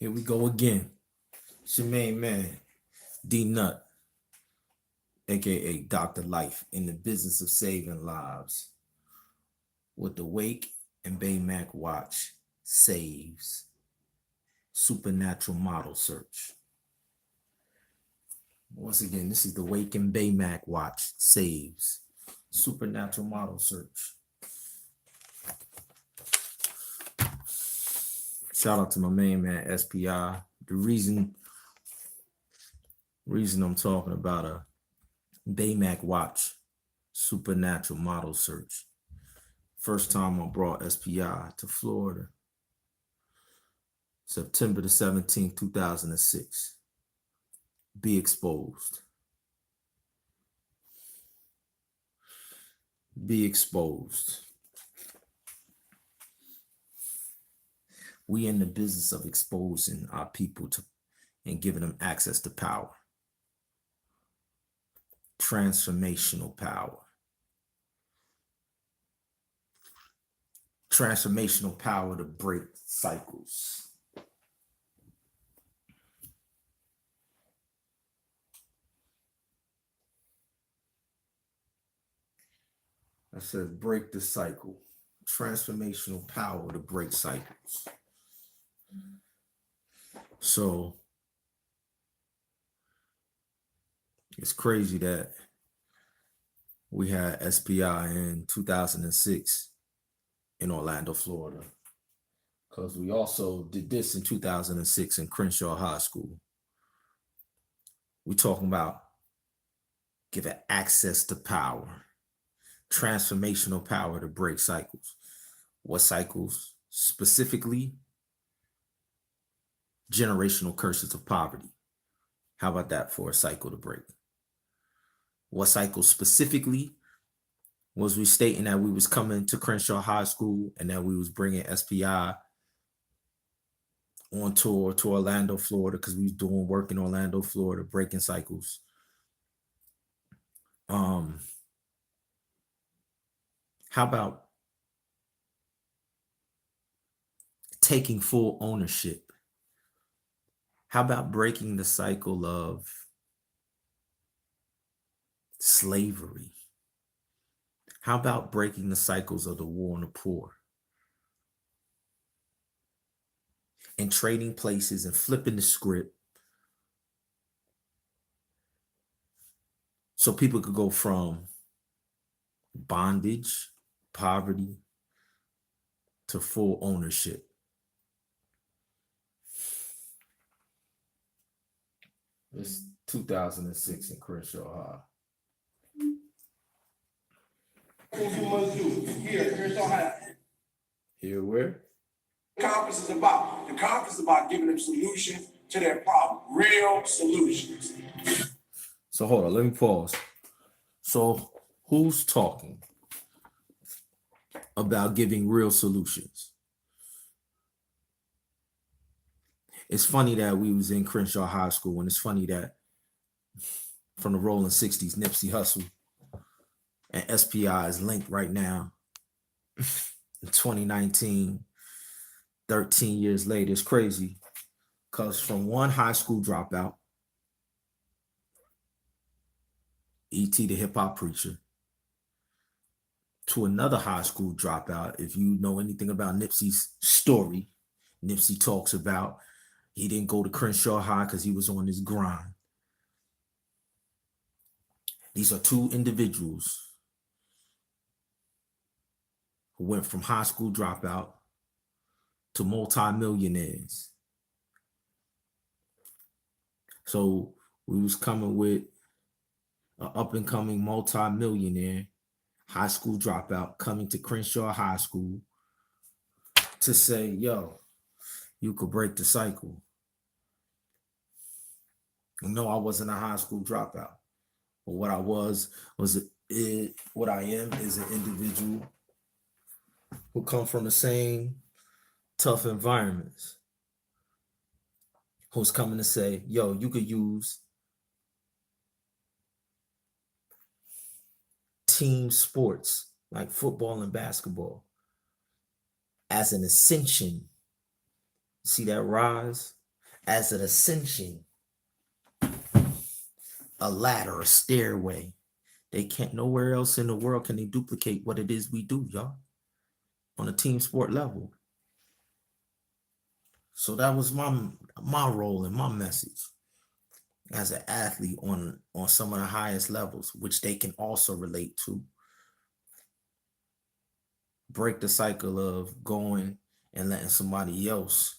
Here we go again. It's your main man, D Nut, aka Dr. Life, in the business of saving lives. With the Wake and Baymaac watch saves supernatural model search. Once again, this is the Wake and Baymaac watch saves supernatural model search. Shout out to my main man SPI. The reason I'm talking about a Baymaac watch supernatural model search. First time I brought SPI to Florida, September the 17th, 2006. Be exposed. Be exposed. We in the business of exposing our people to and giving them access to power. Transformational power. Transformational power to break cycles. I said break the cycle. Transformational power to break cycles. So it's crazy that we had SPI in 2006 in Orlando, Florida, because we also did this in 2006 in Crenshaw High School. We're talking about giving access to power, transformational power to break cycles. What cycles? Specifically, generational curses of poverty. How about that for a cycle to break? What cycle specifically was we stating that we was coming to Crenshaw High School and that we was bringing SPI on tour to Orlando, Florida, because we was doing work in Orlando, Florida, breaking cycles. How about taking full ownership? How about breaking the cycle of slavery? How about breaking the cycles of the war on the poor? And trading places and flipping the script so people could go from bondage, poverty, to full ownership. It's 2006 in Crenshaw High. Here where? The conference is about. The conference is about giving them solutions to their problem, real solutions. So hold on, let me pause. So who's talking about giving real solutions? It's funny that we was in Crenshaw High School, and it's funny that from the rolling 60s, Nipsey Hussle and SPI is linked right now. In 2019, 13 years later, it's crazy. Because from one high school dropout, E.T. the hip-hop preacher, to another high school dropout, if you know anything about Nipsey's story, Nipsey talks about he didn't go to Crenshaw High because he was on his grind. These are two individuals who went from high school dropout to multimillionaires. So we was coming with an up-and-coming multimillionaire, high school dropout, coming to Crenshaw High School to say, yo, you could break the cycle. No, I wasn't a high school dropout. But what I was what I am is an individual who come from the same tough environments, who's coming to say, yo, you could use team sports like football and basketball as an ascension. See that rise as an ascension, a ladder, a stairway. They can't, nowhere else in the world can they duplicate what it is we do, y'all, on a team sport level. So that was my role and my message as an athlete on some of the highest levels, which they can also relate to. Break the cycle of going and letting somebody else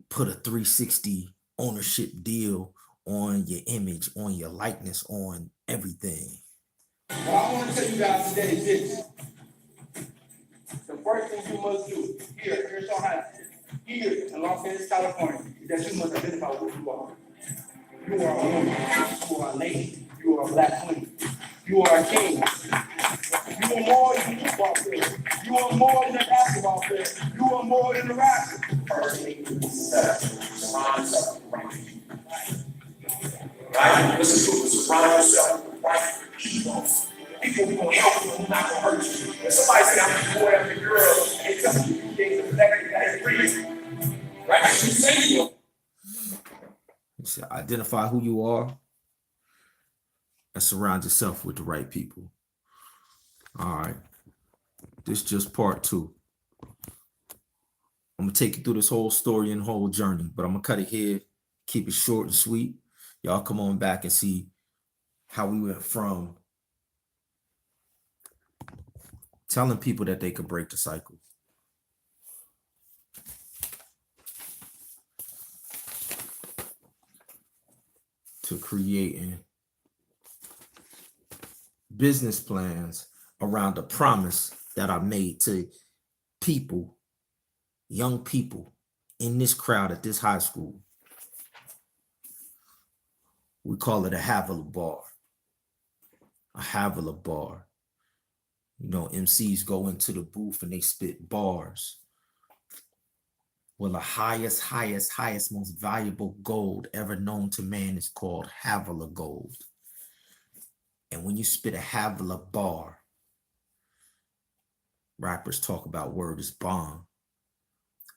put a 360 ownership deal on your image, on your likeness, on everything. What I want to tell you guys today is this. The first thing you must do here at Crenshaw High School, here in Los Angeles, California, is that you must identify who you are. You are a woman. You are a lady. You are a black queen. You are a king. You are more than a football player. You are more than a basketball player. You are more than a rapper. Right? Listen to it. Surround yourself with right people. People who will help you and not gonna hurt you. When somebody say I'm a boy, I'm a girl, they tell you things that are real. Right? You say you. You should identify who you are and surround yourself with the right people. All right. This is just part 2. I'm gonna take you through this whole story and whole journey, but I'm gonna cut it here, keep it short and sweet. Y'all come on back and see how we went from telling people that they could break the cycle to creating business plans around the promise that I made to people, young people in this crowd at this high school. We call it a Havilah bar. A Havilah bar. You know, MCs go into the booth and they spit bars. Well, the highest, most valuable gold ever known to man is called Havilah gold. And when you spit a Havilah bar, rappers talk about word is bond.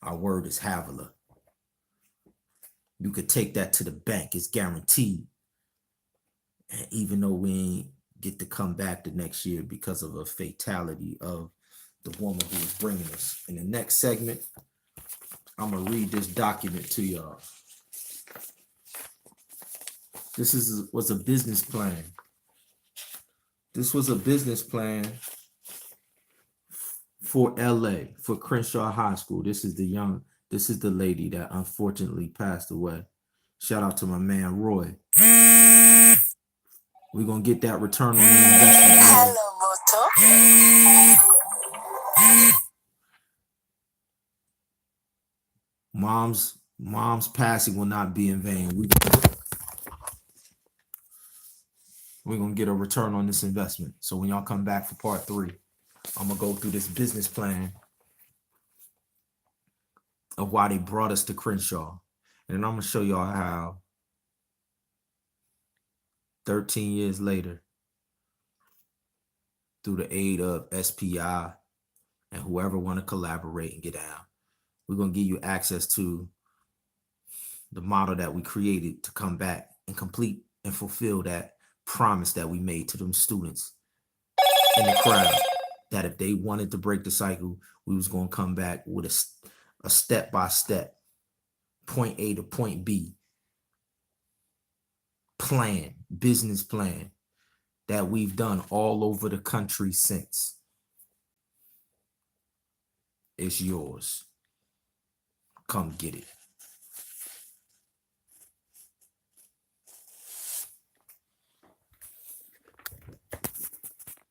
Our word is Havilah. You could take that to the bank. It's guaranteed. And even though we ain't get to come back the next year because of a fatality of the woman who was bringing us. In the next segment, I'm going to read this document to y'all. This was a business plan. This was a business plan for LA, for Crenshaw High School. This is the lady that unfortunately passed away. Shout out to my man, Roy. We're going to get that return on the investment. Hello, Moto. Mom's passing will not be in vain. We're going to get a return on this investment. So when y'all come back for part 3, I'm going to go through this business plan of why they brought us to Crenshaw. And then I'm going to show y'all how 13 years later, through the aid of SPI and whoever want to collaborate and get down, we're going to give you access to the model that we created to come back and complete and fulfill that promise that we made to them students in the crowd, that if they wanted to break the cycle, we was going to come back with a step-by-step, point A to point B plan, business plan that we've done all over the country since. It's yours. Come get it.